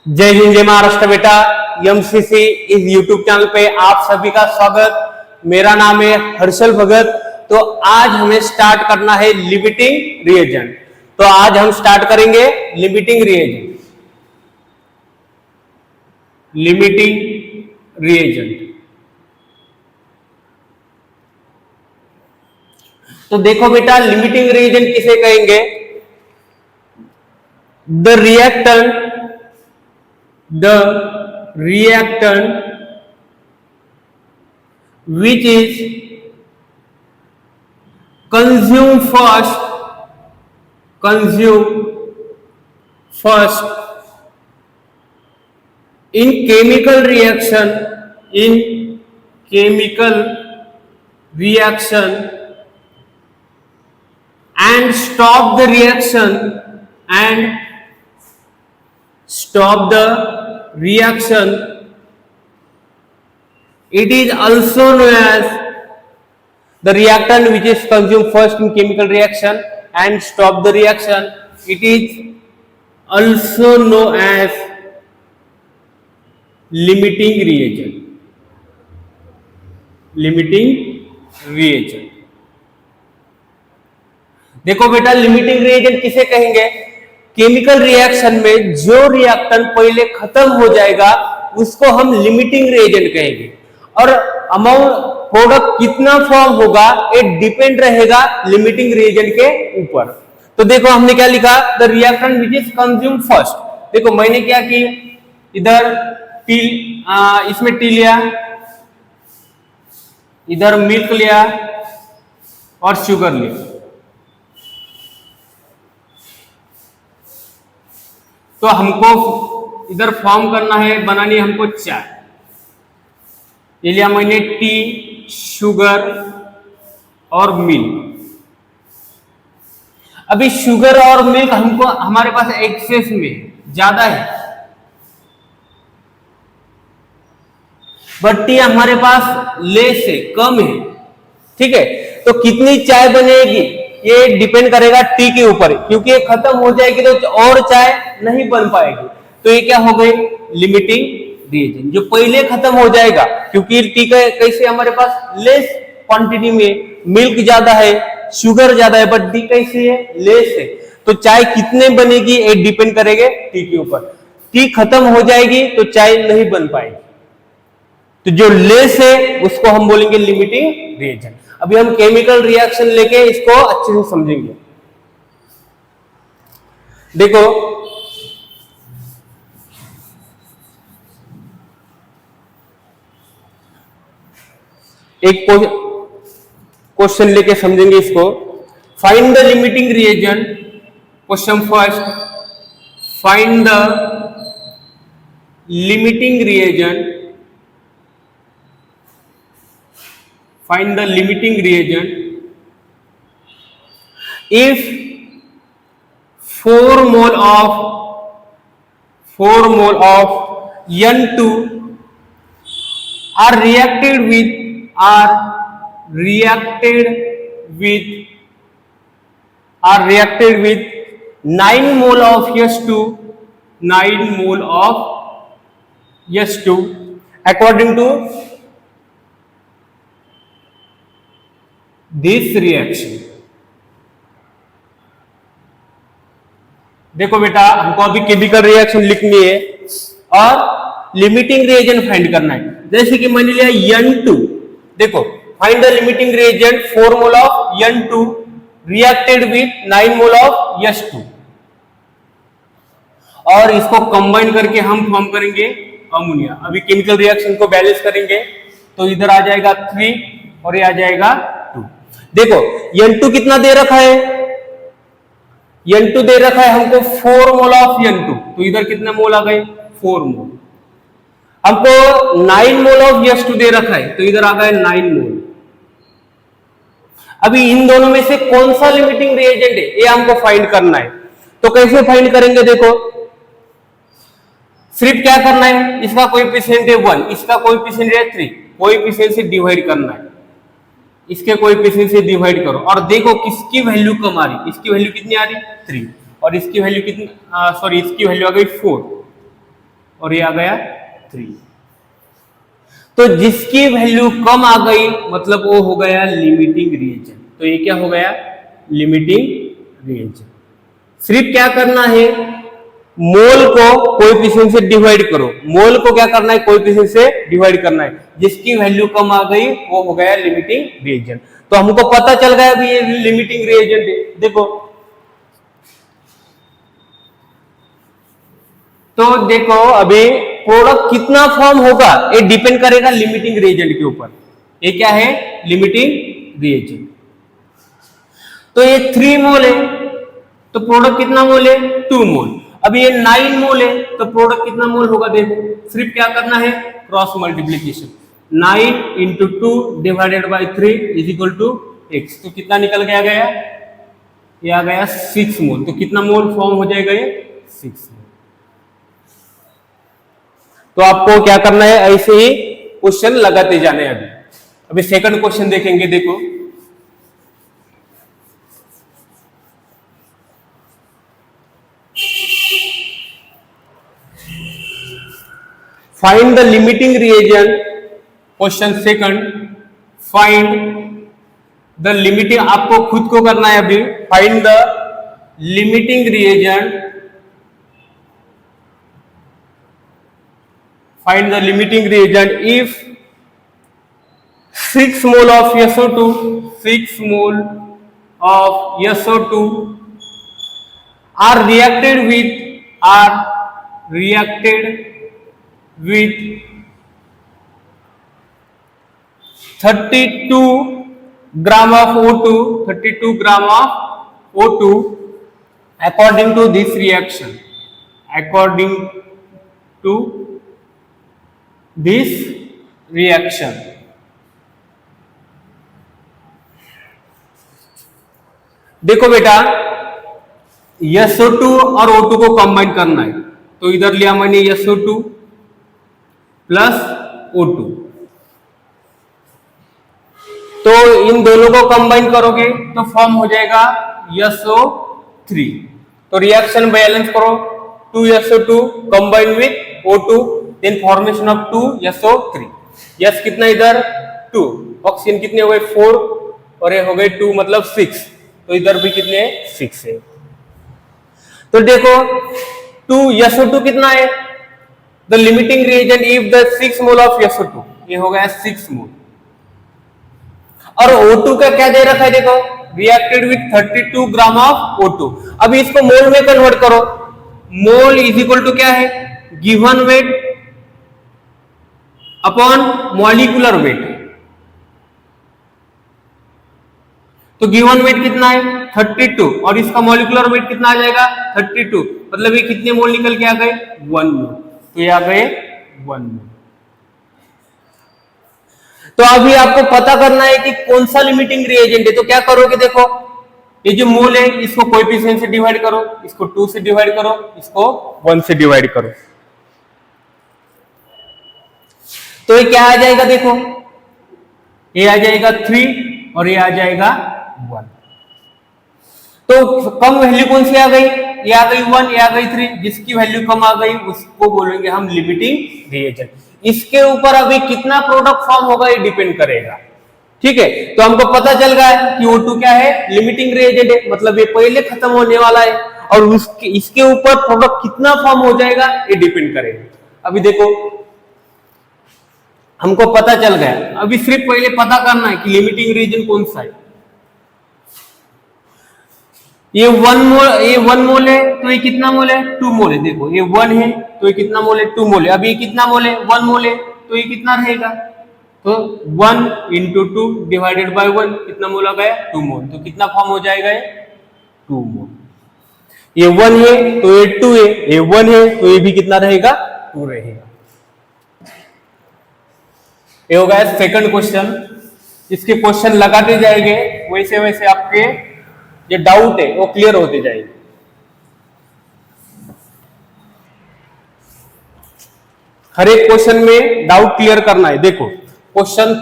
जय हिंद जय महाराष्ट्र बेटा। एमसीसी इस यूट्यूब चैनल पे आप सभी का स्वागत। मेरा नाम है हर्षल भगत। तो आज हमें स्टार्ट करना है लिमिटिंग रिएजेंट। तो आज हम स्टार्ट करेंगे लिमिटिंग रिएजेंट। लिमिटिंग रिएजेंट तो देखो बेटा, लिमिटिंग रिएजेंट किसे कहेंगे? The reactant which is consumed first in chemical reaction and stop the reaction. It is also known as the reactant which is consumed first in chemical reaction and stop the reaction. It is also known as limiting reagent. देखो बेटा, limiting reagent किसे कहेंगे? Chemical reaction में जो reactant पहले खत्म हो जाएगा उसको हम लिमिटिंग रिएजेंट कहेंगे। और अमाउंट प्रोडक्ट कितना फॉर्म होगा ये डिपेंड रहेगा लिमिटिंग रिएजेंट के ऊपर। तो देखो हमने क्या लिखा, the reactant which is consume first. देखो मैंने क्या की, इधर इसमें टी लिया, इधर मिल्क लिया और शुगर लिया। तो हमको इधर फॉर्म करना है, बनानी है हमको चाय। ये लिया मैंने टी, शुगर और मिल्क। अभी शुगर और मिल्क हमको हमारे पास एक्सेस में ज्यादा है, बट टी हमारे पास लेस है, कम है। ठीक है, तो कितनी चाय बनेगी ये डिपेंड करेगा टी के ऊपर, क्योंकि ये खत्म हो जाएगी तो और चाय नहीं बन पाएगी। तो ये क्या हो गई, लिमिटिंग रिएजेंट। जो पहले खत्म हो जाएगा, क्योंकि टी कैसे हमारे पास लेस क्वांटिटी में, मिल्क ज्यादा है, शुगर ज्यादा है, बट टी कैसी है, लेस है। तो चाय कितने बनेगी ये डिपेंड करेगा टी के ऊपर। टी खत्म हो जाएगी तो चाय नहीं बन पाएगी। तो जो लेस है उसको हम बोलेंगे लिमिटिंग रिएजेंट। अभी हम केमिकल रिएक्शन लेके इसको अच्छे से समझेंगे। देखो एक क्वेश्चन लेके समझेंगे इसको। Find the limiting reagent. Question first, find the limiting reagent. Find the limiting reagent if 4 mole of N2 are reacted with 9 mole of S2, 9 mole of S2 according to this reaction. देखो बेटा, हमको अभी chemical reaction लिखनी है और limiting reagent find करना है। जैसे कि मैंने लिया N2। देखो, find the limiting reagent 4 mole of N2 reacted with 9 mole of S2, और इसको कंबाइन करके हम फॉर्म करेंगे अमोनिया। अभी केमिकल रिएक्शन को बैलेंस करेंगे तो इधर आ जाएगा 3 और ये आ जाएगा 2। देखो N2 कितना दे रखा है, N2 दे रखा है हमको 4 मोल ऑफ N2, तो इधर कितने मोल आ गए, 4 मोल। हमको 9 मोल ऑफ S2 दे रखा है, तो इधर आ गए 9 मोल। अभी इन दोनों में से कौन सा लिमिटिंग रिएजेंट है ये हमको फाइंड करना है। तो कैसे फाइंड करेंगे? देखो सिर्फ क्या करना है, इसका कोएफिशिएंट है 1, इसका कोएफिशिएंट है 3, कोएफिशिएंट से डिवाइड करना है। इसके कोएफिशिएंट से डिवाइड करो और देखो किसकी वैल्यू कम आ रही। इसकी वैल्यू कितनी आ रही, 3, और इसकी वैल्यू कितनी, सॉरी इसकी वैल्यू आ गई 4। और ये आ गया 3। तो जिसकी वैल्यू कम आ गई मतलब वो हो गया लिमिटिंग रिएजेंट। तो ये क्या हो गया? Limiting reagent. सिर्फ क्या करना है, मोल को कोएफिशिएंट से डिवाइड करो। मोल को क्या करना है? कोएफिशिएंट से डिवाइड करना है। जिसकी वैल्यू कम आ गई वो हो गया लिमिटिंग रिएजेंट। तो हमको पता चल गया अभी ये लिमिटिंग रिएजेंट है। देखो तो देखो अभी प्रोडक्ट कितना फॉर्म होगा ये डिपेंड करेगा लिमिटिंग रिएजेंट के ऊपर। ये क्या है? Limiting reagent. तो ये 3 मोल है तो प्रोडक्ट कितना मोल है? 2 मोल। अब ये 9 मोल है तो प्रोडक्ट कितना मोल होगा? देखो सिर्फ क्या करना है? Cross multiplication. 9 into 2 divided by 3 is equal to x। तो कितना निकल के आ गया? ये आ गया 6 मोल। तो कितना मोल फॉर्म हो जाएगा? ये 6 मोल। तो आपको क्या करना है? ऐसे ही क्वेश्चन लगाते जाने। अभी सेकंड क्वेश्चन देखेंगे। देखो find the limiting reagent. Question second, find the limiting, आपको खुद को करना है अभी। Find the limiting reagent, find the limiting reagent if 6 mole of SO2, 6 mole of SO2 are reacted with 32 gram of O2, 32 gram of O2 according to this reaction, according to this reaction। देखो बेटा SO2 और O2 को combine करना है तो इधर लिया मैंने SO2 प्लस O2। तो इन दोनों को कंबाइन करोगे तो फॉर्म हो जाएगा SO3। तो रिएक्शन बैलेंस करो, 2SO2 combine with O2 then formation of 2SO3। Yes कितना इधर 2, ऑक्सीजन कितने हो गए 4 और ये हो गए 2 मतलब 6। तो इधर भी कितने 6 है। तो देखो 2SO2 कितना है? The limiting reagent if the 6 mole of SO2, ये हो गया 6 मोल। और O2 का क्या दे रखा है? देखो reacted with 32 gram of O2। अब इसको मोल में कन्वर्ट करो। मोल इज इक्वल टू क्या है? Given weight upon molecular weight. तो गिवन वेट कितना है? 32 और इसका मॉलिक्यूलर वेट कितना आ जाएगा? 32। मतलब ये कितने मोल निकल के आ गए? 1 मोल। तो ये आ गए 1 मोल। तो अभी आपको पता करना है कि कौन सा लिमिटिंग रिएजेंट है। तो क्या करोगे? देखो ये जो मोल है इसको कोएफिशिएंट से डिवाइड करो, इसको 2 से डिवाइड करो, इसको 1 से डिवाइड करो। तो ये क्या आ जाएगा? देखो ये आ जाएगा 3 और ये आ जाएगा 1। तो कम वैल्यू कौन सी आ गई? ये आ गई 1, ये आ गई 3। जिसकी वैल्यू कम आ गई उसको बोलेंगे हम लिमिटिंग रिएजेंट। इसके ऊपर अभी कितना प्रोडक्ट फॉर्म होगा ये डिपेंड करेगा। ठीक है, तो हमको पता चल गया है कि O2 क्या है? लिमिटिंग रिएजेंट है, मतलब ये पहले खत्म होने वाला है और इसके ऊपर प्रोडक्ट कितना फॉर्म हो जाएगा ये डिपेंड करेगा। अभी देखो हमको पता चल गया, अभी सिर्फ पहले पता करना है कि लिमिटिंग रिएजेंट कौन सा है। ये 1 मोल है तो ये कितना मोल है? 2 मोल है। देखो ये 1 है तो ये कितना मोल है? 2 मोल है। अब ये कितना मोल है? 1 मोल है तो ये कितना रहेगा? तो 1 इंटू 2 डिवाइडेड बाई 1 कितना मोल आ गया? 2 मोल। तो कितना फॉर्म हो जाएगा? ये 2 मोल। ये 1 है तो ये 2 है, ये 1 है तो ये भी कितना रहेगा? 2 रहेगा। ये हो गया सेकंड क्वेश्चन। इसके क्वेश्चन लगाते जाएंगे वैसे वैसे आपके ये डाउट है वो क्लियर होते जाएंगे। हर एक क्वेश्चन में डाउट क्लियर करना है। देखो क्वेश्चन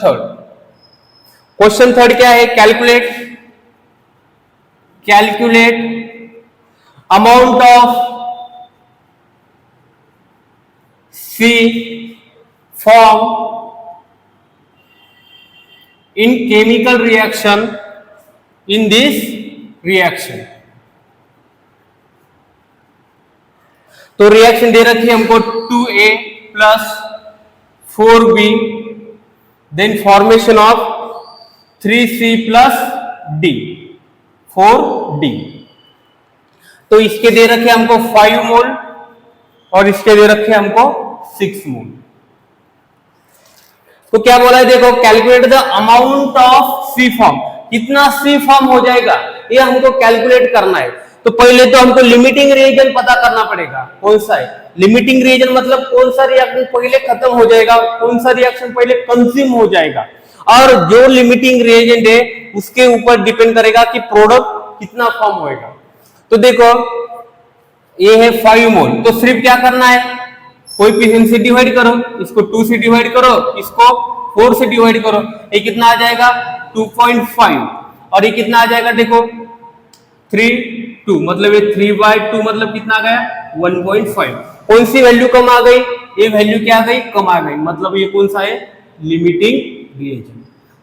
थर्ड क्या है? Calculate amount of C form in chemical reaction in this reaction। तो रिएक्शन दे रखी है हमको 2A plus 4B, then formation of 3C plus D, 4D। तो इसके दे रखे हमको 5 मोल और इसके दे रखे हमको 6 मोल। तो क्या बोला है, देखो calculate the amount of C form, कितना सी फॉर्म हो जाएगा ये हमको कैलकुलेट करना है। तो पहले तो हमको लिमिटिंग रिएजेंट पता करना पड़ेगा, कौन सा है लिमिटिंग रिएजेंट, मतलब कौन सा रिएक्शन पहले खत्म हो जाएगा, कौन सा रिएक्शन पहले कंज्यूम हो जाएगा। और जो लिमिटिंग रिएजेंट है उसके ऊपर डिपेंड करेगा कि प्रोडक्ट कितना फॉर्म होएगा। तो देखो ये है 5 मोल, तो सिर्फ क्या करना है, कोएफिशिएंट से डिवाइड करो, इसको 2 से डिवाइड करो, इसको 4 से डिवाइड करो, ये कितना आ जाएगा 2.5 और ये कितना आ जाएगा देखो 3.2, मतलब ये 3/2 मतलब कितना आ गया 1.5। कौन सी वैल्यू कम आ गई, ये वैल्यू क्या आ गई कम आ गई, मतलब ये कौन सा है लिमिटिंग रिएजेंट।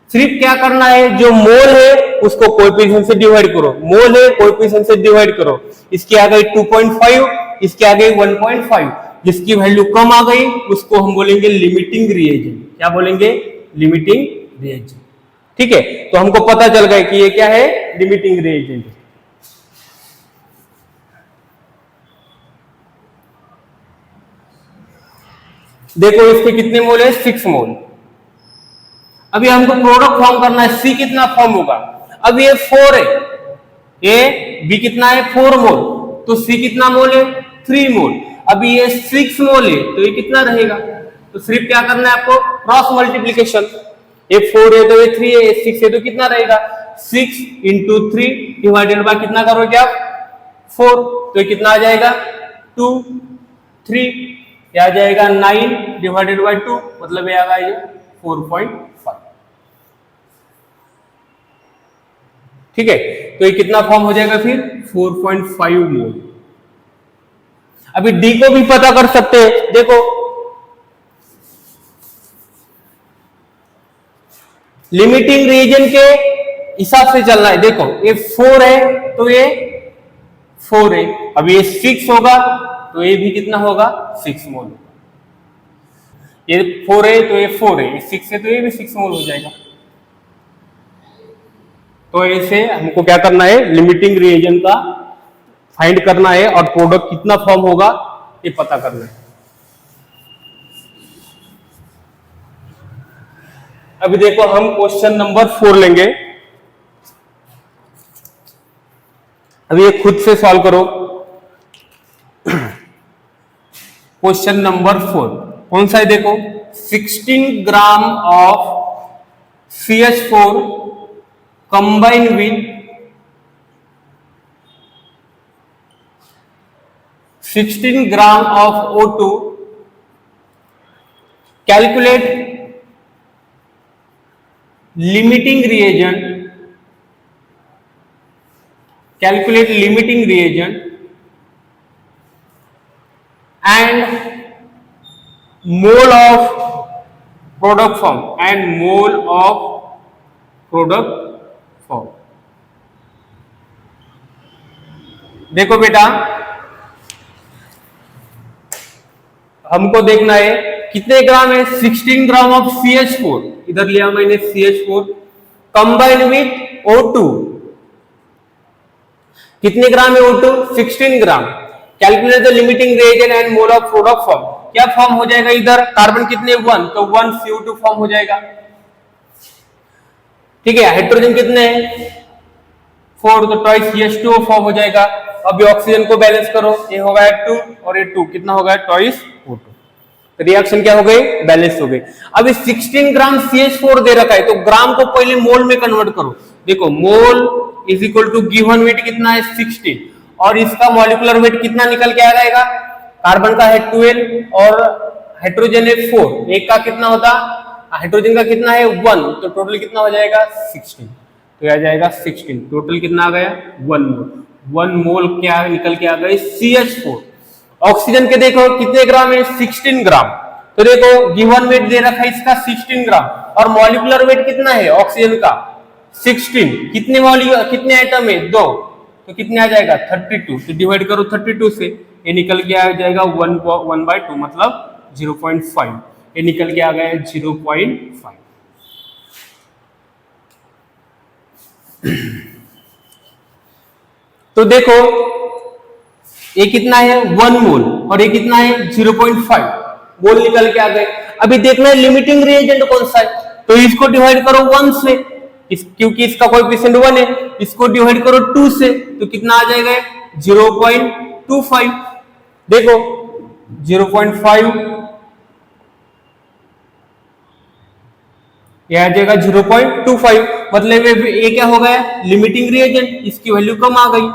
सिर्फ क्या करना है, जो मोल है उसको कोएफिशिएंट से डिवाइड करो, मोल है कोएफिशिएंट से डिवाइड करो, इसकी आ गई 2.5, इसकी आ गई 1.5, जिसकी वैल्यू कम आ गई उसको हम बोलेंगे लिमिटिंग रिएजेंट। क्या बोलेंगे, लिमिटिंग रिएजेंट। ठीक है, तो हमको पता चल गया कि ये क्या है, लिमिटिंग रिएजेंट। देखो इसके कितने मोल है, 6 मोल। अभी हमको प्रोडक्ट फॉर्म करना है, सी कितना फॉर्म होगा, अब ये 4 है, ए बी कितना है 4 मोल, तो सी कितना मोल है 3 मोल। अभी ये 6 मोल है, तो ये कितना रहेगा, तो सिर्फ क्या करना है आपको क्रॉस मल्टीप्लीकेशन, ये 4 है तो ये 3 है, ये 6 है तो कितना रहेगा 6 × 3 डिवाइडेड बाय कितना करोगे आप 4, तो ये कितना आ जाएगा 2 3, क्या आ जाएगा 9 डिवाइडेड बाय 2, मतलब ये आ गया 4.5। ठीक है, तो ये कितना फॉर्म हो जाएगा फिर 4.5 मोल। अभी डी को भी पता कर सकते हैं, देखो लिमिटिंग रीजन के हिसाब से चलना है। देखो ये 4 है तो ये 4 है, अब ये 6 होगा तो ये भी कितना होगा 6 मोल। ये 4 है तो ये 4 है, ये 6 है तो ये भी 6 मोल हो जाएगा। तो ऐसे हमको क्या करना है, लिमिटिंग रिएजेंट का फाइंड करना है और प्रोडक्ट कितना फॉर्म होगा ये पता करना है। अभी देखो हम क्वेश्चन नंबर 4 लेंगे, अभी ये खुद से सॉल्व करो। क्वेश्चन नंबर 4 कौन सा है, देखो 16 gram of CH4 combined with 16 gram of O2, calculate limiting reagent, calculate limiting reagent and mole of product form and mole of product form। देखो बेटा हमको देखना है कितने ग्राम है, 16 ग्राम ऑफ CH4, इधर लिया मैंने CH4 कंबाइंड विथ O2, कितने ग्राम है O2 16 gram. Calculate the limiting reagent and mole of product form, क्या फॉर्म हो जाएगा, इधर कार्बन कितने 1, तो 1 CO2 फॉर्म हो जाएगा। ठीक है, हाइड्रोजन कितने हैं 4, तो ट्वाइस CH2 फॉर्म हो जाएगा। अब ऑक्सीजन को बैलेंस करो, ये होगा 2 और ये 2 कितना होगा ट्वाइस O2, तो रिएक्शन क्या हो गई, बैलेंस हो गई। अब 16 ग्राम CH4 दे रखा है तो ग्राम को पहले मोल में कन्वर्ट करो। देखो mole is equal to given weight कितना है 16 और इसका मॉलिक्यूलर वेट कितना निकल के आ जाएगा, कार्बन का है 12 और हाइड्रोजन है 4, एक का कितना होता, हाइड्रोजन का कितना है 1, तो टोटल कितना हो जाएगा 16, तो आ जाएगा 16, टोटल कितना आ गया 1 मोल। 1 मोल क्या निकल के आ गए CH4। ऑक्सीजन के देखो कितने ग्राम है 16 ग्राम, तो देखो गिवन वेट दे रखा है इसका 16 ग्राम और मॉलिक्यूलर वेट कितना है ऑक्सीजन का 16। कितने मॉलिक्यूल कितने आइटम है 2, तो कितने आ जाएगा 32। तो डिवाइड करो 32 से, ये निकल के आ जाएगा 1/2 मतलब 0.5। ये निकल के आ गया 0.5। तो देखो ये कितना है 1 मोल और ये कितना है 0.5 मोल निकल के आ गए। अभी देखना है लिमिटिंग रिएजेंट कौन सा है, तो इसको डिवाइड करो 1 से, क्योंकि इसका कोएफिशिएंट 1 है। इसको डिवाइड करो 2 से, तो कितना आ जाएगा 0.25। देखो 0.5 ये आ जाएगा 0.25, मतलब ये क्या हो गया लिमिटिंग रिएजेंट, इसकी वैल्यू कम आ गई,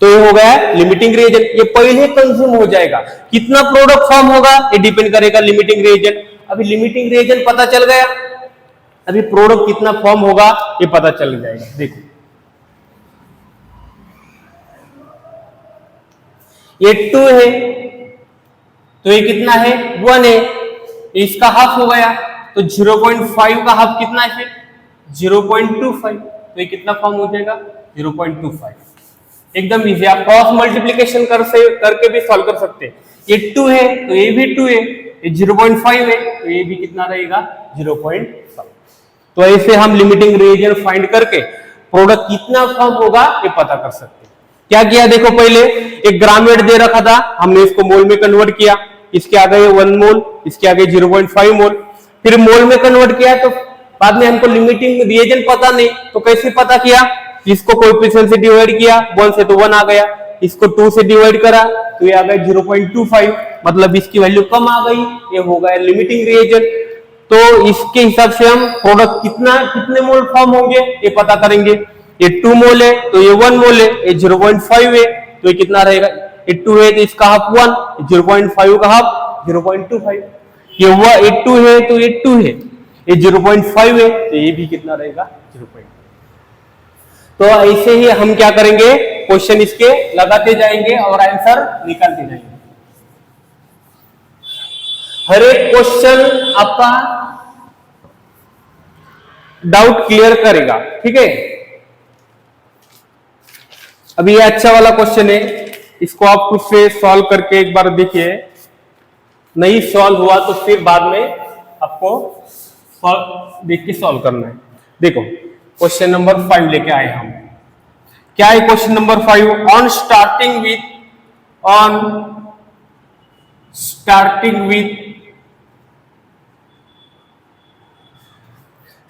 तो ये हो गया लिमिटिंग रिएजेंट। ये पहले कंज्यूम हो जाएगा। कितना प्रोडक्ट फॉर्म होगा ये डिपेंड करेगा लिमिटिंग रिएजेंट। अभी लिमिटिंग रिएजेंट पता चल गया, अभी प्रोडक्ट कितना फॉर्म होगा ये पता चल जाएगा। देखो ये 2 है तो ये कितना है 1 है, इसका हाफ हो गया, तो 0.5 का हाफ कितना है 0.25, तो ये कितना फॉर्म हो जाएगा 0.25। एकदम इजी, आप क्रॉस मल्टीप्लिकेशन करके भी सॉल्व कर सकते हैं। ये 2 है तो ये भी 2 है, ये 0.5 है तो ये भी कितना रहेगा 0.5। तो ऐसे हम लिमिटिंग रिएजेंट फाइंड करके प्रोडक्ट कितना फॉर्म होगा ये पता कर सकते हैं। क्या किया देखो, पहले एक ग्राम वेट दे रखा था, हमने इसको मोल में कन्वर्ट किया, इसके आ गए 1 मोल, इसके आ गए 0.5 मोल, फिर मोल में कन्वर्ट किया, तो बाद में हमको लिमिटिंग रिएजेंट पता नहीं, तो कैसे पता किया, इसको कोएफिशिएंट से डिवाइड किया 1 से तो 1 आ गया, इसको 2 से डिवाइड करा तो ये आ गया 0.25, मतलब इसकी वैल्यू कम आ गई, ये हो गया लिमिटिंग रिएजेंट। तो इसके हिसाब से हम प्रोडक्ट कितने मोल फॉर्म होंगे ये पता करेंगे। ये 2 मोल है तो ये 1 मोल है, ये 0.5 है तो ये कितना रहेगा, ये 2 है तो इसका हाफ 1, 0.5 का हाफ 0.25, ये 2 है तो ये 2 है, ये 0.5 है तो ये भी कितना रहेगा 0.5। तो ऐसे ही हम क्या करेंगे, क्वेश्चन इसके लगाते जाएंगे और आंसर निकालते जाएंगे। हर एक क्वेश्चन आपका डाउट क्लियर करेगा, ठीक है। अभी ये अच्छा वाला क्वेश्चन है, इसको आप खुद से सॉल्व करके एक बार देखिए, नहीं सॉल्व हुआ तो फिर बाद में आपको देख के सॉल्व करना है। देखो क्वेश्चन नंबर 5 लेके आए हम। क्या है question number 5, on starting with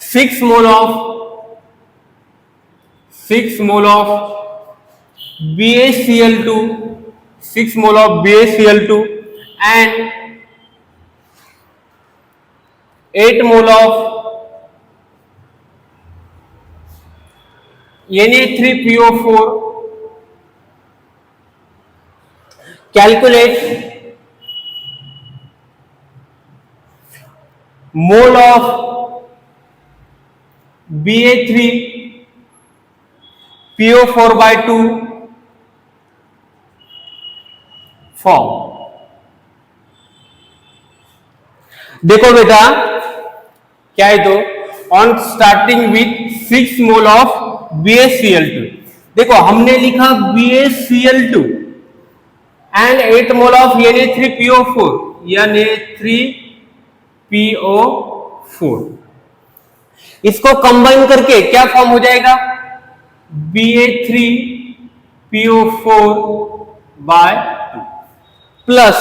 6 mole of BaCl2, 6 mole of BaCl2 and 8 mole of Na3PO4, calculate mole of Ba3PO4/2 form. देखो बेटा क्या है, तो on starting with 6 mole of BaCl2, देखो हमने लिखा BaCl2 and 8 mole of Na3PO4, Na3PO4, इसको combine करके क्या फॉर्म हो जाएगा Ba3PO4/2 प्लस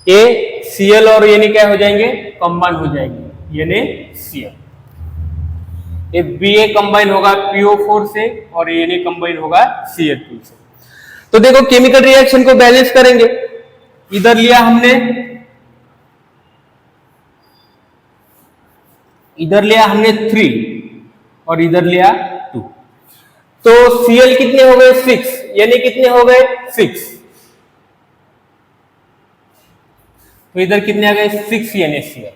ये Cl और ये क्या हो जाएंगे कंबाइन हो जाएंगे, ये Cl, ये Ba कंबाइन होगा PO4 से और ये कंबाइन होगा Cl2 से। तो देखो केमिकल रिएक्शन को बैलेंस करेंगे, इधर लिया हमने 3 और इधर लिया 2, तो Cl कितने हो गए 6, यानी कितने हो गए 6, तो इधर कितने आ गए 6 यानी Cl।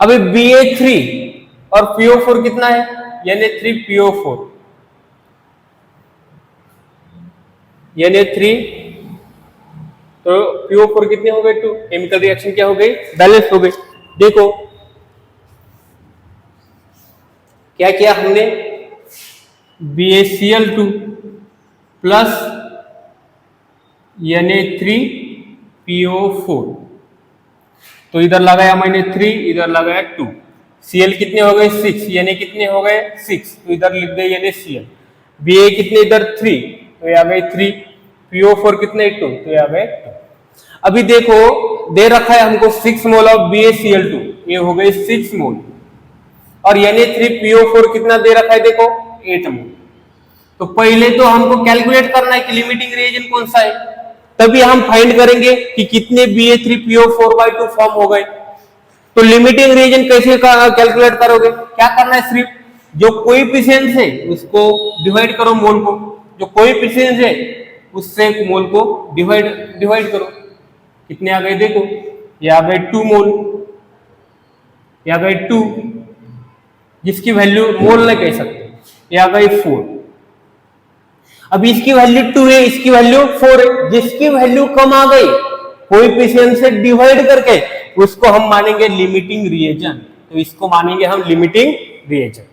अभी Ba3 और PO4 कितना है, यानी 3PO4, यानी 3 PO4 कितने हो गए 2, केमिकल रिएक्शन क्या हो गई, बैलेंस हो गई। देखो क्या किया हमने, BaCl2 प्लस Na3PO4, तो इधर लगाया मैंने 3, इधर लगाया 2, Cl कितने हो गए 6, Na कितने हो गए 6, तो इधर लिख दे NaCl, Ba कितने इधर 3, तो ये आ गए 3, PO4 कितने 2, तो ये आ गए 2। अभी देखो दे रखा है हमको 6 मोल ऑफ BaCl2, ये हो गए 6 मोल, और Na3PO4 कितना दे रखा है देखो 8 मोल। तो पहले तो हमको कैलकुलेट करना है कि लिमिटिंग रिएजेंट कौन सा है, तभी हम फाइंड करेंगे कि कितने Ba3PO4/2 फॉर्म हो गए। तो लिमिटिंग रिएजेंट कैसे कैलकुलेट करोगे, क्या करना है, सिर्फ जो कोएफिशिएंट है उसको डिवाइड करो मोल को, जो कोएफिशिएंट है उससे मोल को डिवाइड करो। कितने आ गए देखो, ये आ गए 2 मोल, ये आ गए 2, जिसकी वैल्यू मोल नहीं कह सकते, ये आ गई 4। अब इसकी वैल्यू 2 है, इसकी वैल्यू 4 है, जिसकी वैल्यू कम आ गई कोएफिशिएंट से डिवाइड करके उसको हम मानेंगे लिमिटिंग रिएजेंट। तो इसको मानेंगे हम लिमिटिंग रिएजेंट।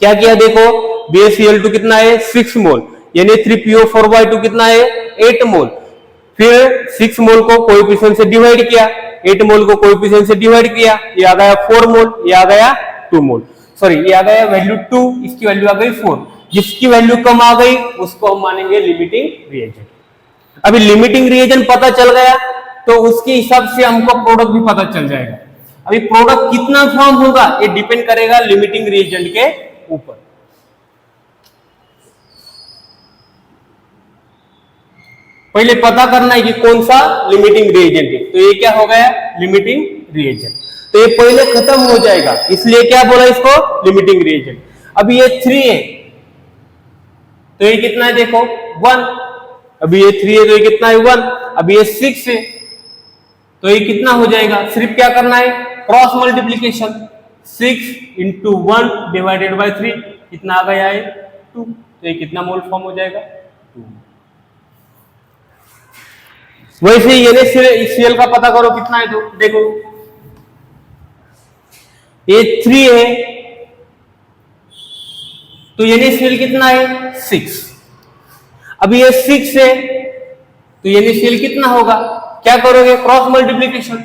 क्या किया देखो, BaCl2 कितना है 6 मोल, Na3PO4/2 कितना है 8 मोल, फिर 6 मोल को कोएफिशिएंट से डिवाइड किया, 8 मोल को कोएफिशिएंट से डिवाइड किया, ये आ गया 4 मोल, ये आ गया 2 मोल, सॉरी ये आ गया वैल्यू 2, इसकी वैल्यू आ गई 4, जिसकी वैल्यू कम आ गई उसको हम मानेंगे लिमिटिंग रिएजेंट। अभी लिमिटिंग रिएजेंट पता चल गया तो उसके हिसाब से हमको प्रोडक्ट भी पता चल जाएगा। अभी प्रोडक्ट कितना फॉर्म होगा ये डिपेंड करेगा लिमिटिंग रिएजेंट के ऊपर। पहले पता करना है कि कौन सा लिमिटिंग रिएजेंट है, तो ये क्या हो गया लिमिटिंग रिएजेंट, तो ये पहले खत्म हो जाएगा, इसलिए क्या बोला इसको लिमिटिंग रिएजेंट। अभी ये 3 है तो ये कितना है देखो 1, अभी ये 3 है तो ये कितना है 1, अभी ये 6 है तो ये कितना हो जाएगा, सिर्फ क्या करना है cross multiplication, 6 into 1 divided by 3 कितना आ गया है 2, तो ये कितना मोल फॉर्म हो जाएगा 2। वैसे ही NaCl का पता करो कितना है, तो देखो ये 3 है तो NaCl कितना है 6, अभी ये 6 है तो NaCl कितना होगा, क्या करोगे cross multiplication,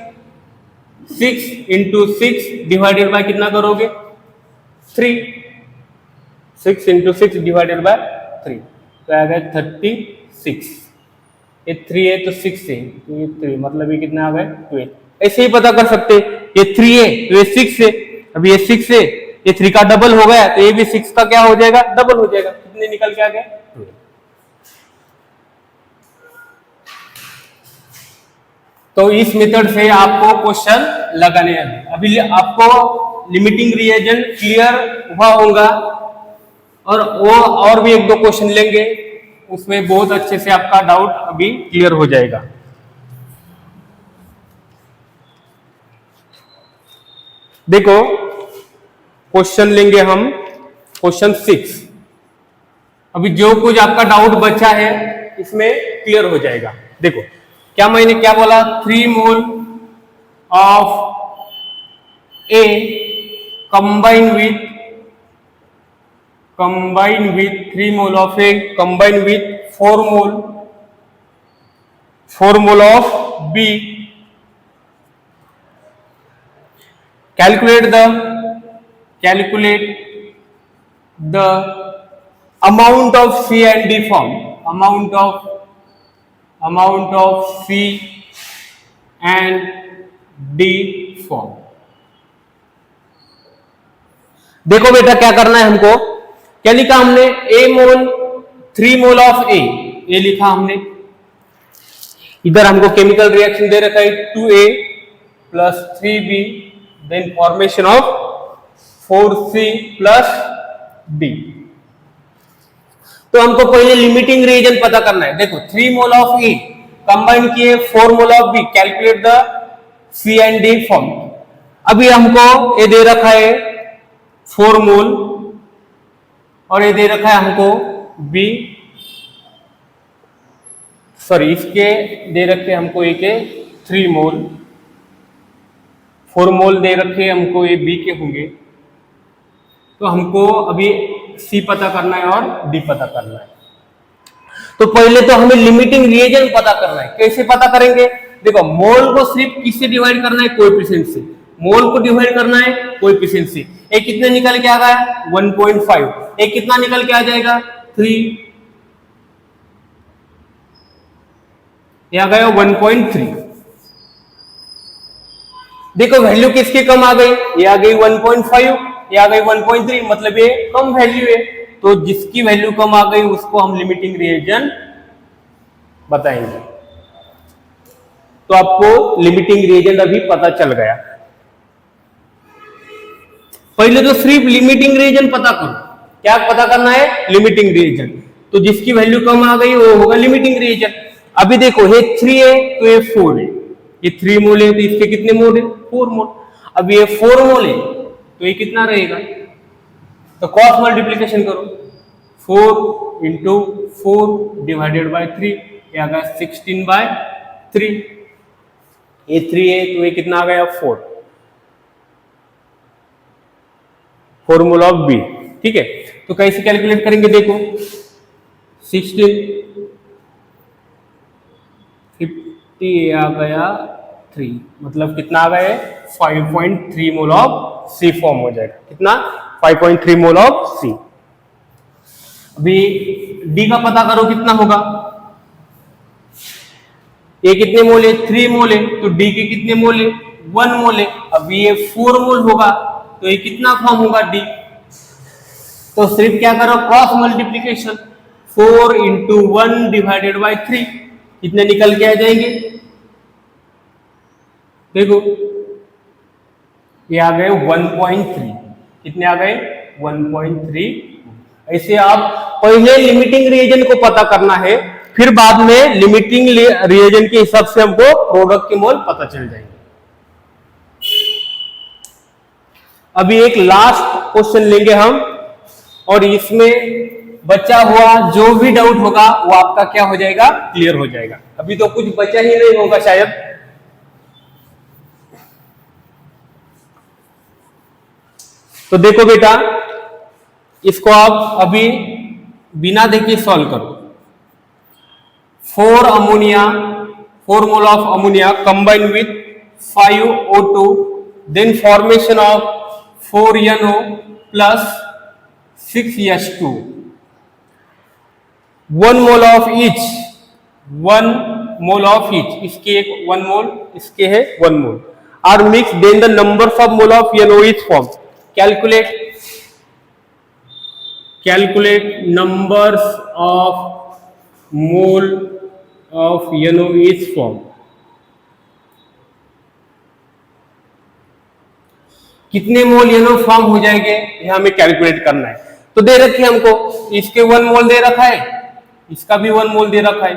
6 into 6 divided by कितना करोगे 3, 6 into 6 डिवाइडेड बाय 3 तो आ गया 36, ये 3 है तो 6 है तो ये 3 मतलब ये कितना आ गए 12। ऐसे ही पता कर सकते, ये 3 है तो ये 6 है, अभी ये 6 है, ये 3 का डबल हो गया तो ये भी 6 का क्या हो जाएगा डबल हो जाएगा, कितने निकल के आ गए 12। तो इस मेथड से आपको क्वेश्चन लगाने हैं। अभी आपको लिमिटिंग रिएजेंट क्लियर हुआ होगा और वो और भी 1-2 क्वेश्चन लेंगे, उसमें बहुत अच्छे से आपका डाउट अभी क्लियर हो जाएगा। देखो क्वेश्चन लेंगे हम क्वेश्चन 6, अभी जो कुछ आपका डाउट बचा है इसमें क्लियर हो जाएगा। देखो क्या मैंने क्या बोला, 3 mole of A combine with 3 mole of A combine with 4 mole of B, calculate the amount of C and D form, amount of C and D form। देखो बेटा क्या करना है हमको, क्या लिखा हमने A mole 3 mole of A, ये लिखा हमने, इधर हमको केमिकल रिएक्शन दे रखा है 2A plus 3B then formation of 4C plus D। तो हमको पहले लिमिटिंग रिएजेंट पता करना है। देखो 3 मोल ऑफ ए कंबाइन किए 4 mole of B, calculate the C and D form. अभी हमको ये दे रखा है 4 मोल और ये दे रखा है हमको बी सॉरी इसके दे रखे हमको ए के 3 मोल, 4 मोल दे रखे हमको ये बी के होंगे। तो हमको अभी सी पता करना है और डी पता करना है। तो पहले तो हमें लिमिटिंग रिएजेंट पता करना है। कैसे पता करेंगे? देखो, मोल को सिर्फ किससे डिवाइड करना है? कोएफिशिएंट से। मोल को डिवाइड करना है कोएफिशिएंट से। एक कितने निकल के आ गया? 1.5। एक कितना निकल के आ जाएगा? 3। ये आ गया 1.3। देखो वैल्यू किसकी कम आ गई? ये आ गई 1.5, ये आ गई 1.3, मतलब ये कम वैल्यू है। तो जिसकी वैल्यू कम आ गई उसको हम लिमिटिंग रिएजेंट बताएंगे। तो आपको लिमिटिंग रिएजेंट अभी पता चल गया। पहले तो सिर्फ लिमिटिंग रिएजेंट पता करो। क्या पता करना है? Limiting reagent. तो जिसकी वैल्यू कम आ गई वो होगा लिमिटिंग रिएजेंट। अभी देखो ये 3 है तो ये 4 है, ये 3 मोल है तो इसके कितने मोल है? 4 मोल। अब ये 4 मोल है तो ये कितना रहेगा? तो क्रॉस मल्टीप्लिकेशन करो, 4 इंटू 4 डिवाइडेड बाय 3, ये आ गया 16/3। ये 3 है तो ये कितना आ गया? 4 मोल ऑफ बी। ठीक है, तो कैसे कैलकुलेट करेंगे? देखो 16 50 आ गया 3, मतलब कितना आ गया? 5.3 मोल ऑफ सी फॉर्म हो जाएगा। कितना? 5.3 मोल ऑफ सी। अभी डी का पता करो कितना होगा? ये कितने मोल है? 3 मोल है, तो डी के कितने मोल है? 1 मोल है। अब ये 4 मोल होगा तो ये कितना फॉर्म होगा? डी। तो सिर्फ क्या करो? Cross multiplication, 4 into 1 divided by 3, कितने निकल के आ जाएंगे? देखो ये आ गए 1.3। कितने आ गए? 1.3। ऐसे आप पहले लिमिटिंग रिएजेंट को पता करना है, फिर बाद में लिमिटिंग रिएजेंट के हिसाब से हमको प्रोडक्ट के मोल पता चल जाएंगे। अभी एक लास्ट क्वेश्चन लेंगे हम, और इसमें बचा हुआ जो भी डाउट होगा वो आपका क्या हो जाएगा? क्लियर हो जाएगा। अभी तो कुछ बचा ही नहीं होगा शायद। तो देखो बेटा, इसको आप अभी बिना देखे सॉल्व करो। 4 ammonia, 4 mole of ammonia combine with 5 O2, then formation of 4 NO plus 6 H2, 1 mole of each, 1 mole of each, इसके एक 1 मोल, इसके है 1 mole, are mix, then the numbers of mole of NO is form. Calculate numbers of mole of NO is form. कितने mole NO form हो जाएंगे यह हमें calculate करना है। तो दे रखी है हमको, इसके 1 मोल दे रखा है, इसका भी 1 मोल दे रखा है,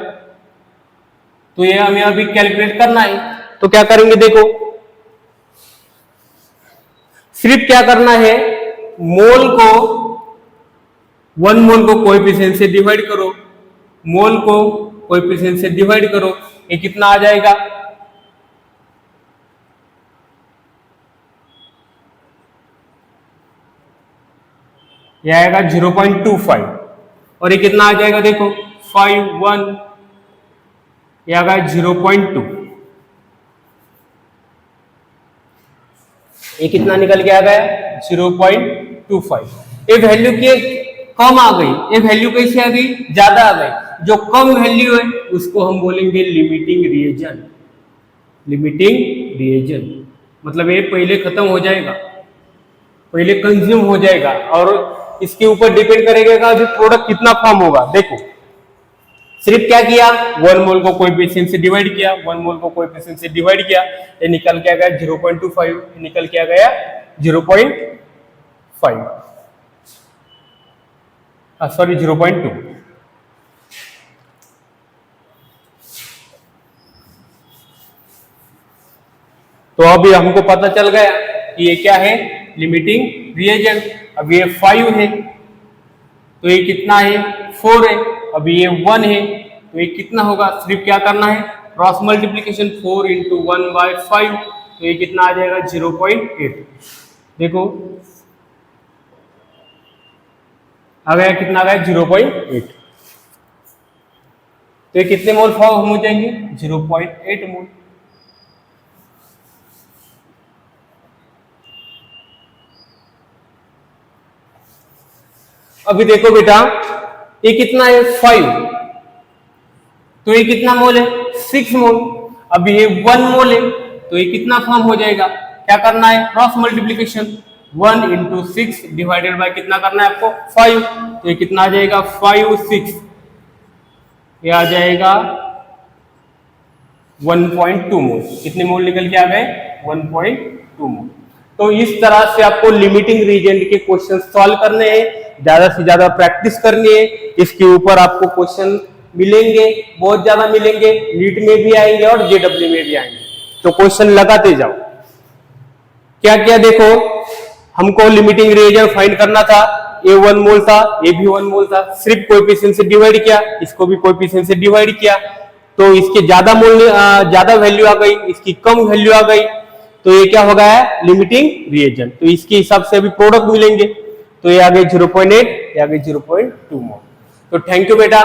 तो ये हमें अभी कैलकुलेट करना है। तो क्या करेंगे? देखो सिर्फ क्या करना है, मोल को 1 मोल को कोएफिशिएंट से डिवाइड करो, मोल को कोएफिशिएंट से डिवाइड करो, ये कितना आ जाएगा? ये आएगा 0.25, और ये कितना आ जाएगा? देखो 5 1, ये आ गया 0.2, ये कितना निकल के आ गया? 0.25। ये वैल्यू की कम आ गई, ये वैल्यू कैसे आ गई? ज्यादा आ गई। जो कम वैल्यू है उसको हम बोलेंगे लिमिटिंग रिएजेंट। लिमिटिंग रिएजेंट मतलब ये पहले खत्म हो जाएगा, पहले कंज्यूम हो जाएगा, और इसके ऊपर डिपेंड करेगा कि अभी प्रोडक्ट कितना फॉर्म होगा। देखो सिर्फ क्या किया? 1 मोल को कोएफिशिएंट से डिवाइड किया, 1 मोल को कोएफिशिएंट से डिवाइड किया, ये निकल के आ गया 0.25, निकल के आ गया 0.5, सॉरी 0.2। तो अभी हमको पता चल गया कि ये क्या है? Limiting reagent. अब ये 5 है तो ये कितना है? 4 है। अभी ये 1 है तो ये कितना होगा, सिर्फ क्या करना है, क्रॉस मल्टीप्लीकेशन 4 इंटू 1/5, तो ये कितना आ जाएगा 0.8। देखो आ गया, कितना आ गया 0.8। तो ये कितने मोल फॉर्म हो जाएंगे, 0.8 मोल। अभी देखो बेटा, ये कितना है 5, तो ये कितना मोल है 6 मोल। अभी ये 1 मोल है, तो ये कितना फॉर्म हो जाएगा, क्या करना है, cross multiplication 1 into 6 divided by कितना करना है आपको 5, तो ये कितना आ जाएगा 5 6, ये आ जाएगा 1.2 मोल। कितने मोल निकल के आ गए, 1.2 मोल। तो इस तरह से आपको लिमिटिंग रीजेंट के क्वेश्चन सॉल्व करने हैं, ज्यादा से ज्यादा प्रैक्टिस करनी है। इसके ऊपर आपको क्वेश्चन मिलेंगे, बहुत ज्यादा मिलेंगे, नीट में भी आएंगे और जेडब्ल्यू में भी आएंगे, तो क्वेश्चन लगाते जाओ। क्या क्या देखो, हमको लिमिटिंग रिएजेंट फाइंड करना था, ये 1 मोल था, ये भी 1 मोल था, सिर्फ कोएफिशिएंट से डिवाइड किया, इसको भी कोएफिशिएंट से डिवाइड किया, तो इसके ज्यादा मोल ज्यादा वैल्यू आ गई, इसकी कम वैल्यू आ गई, तो ये क्या हो गया है, लिमिटिंग रिएजेंट। तो इसके हिसाब से अभी प्रोडक्ट मिलेंगे, तो ये आ गए 0.8, ये आ गए 0.2 मोल। तो थैंक यू बेटा।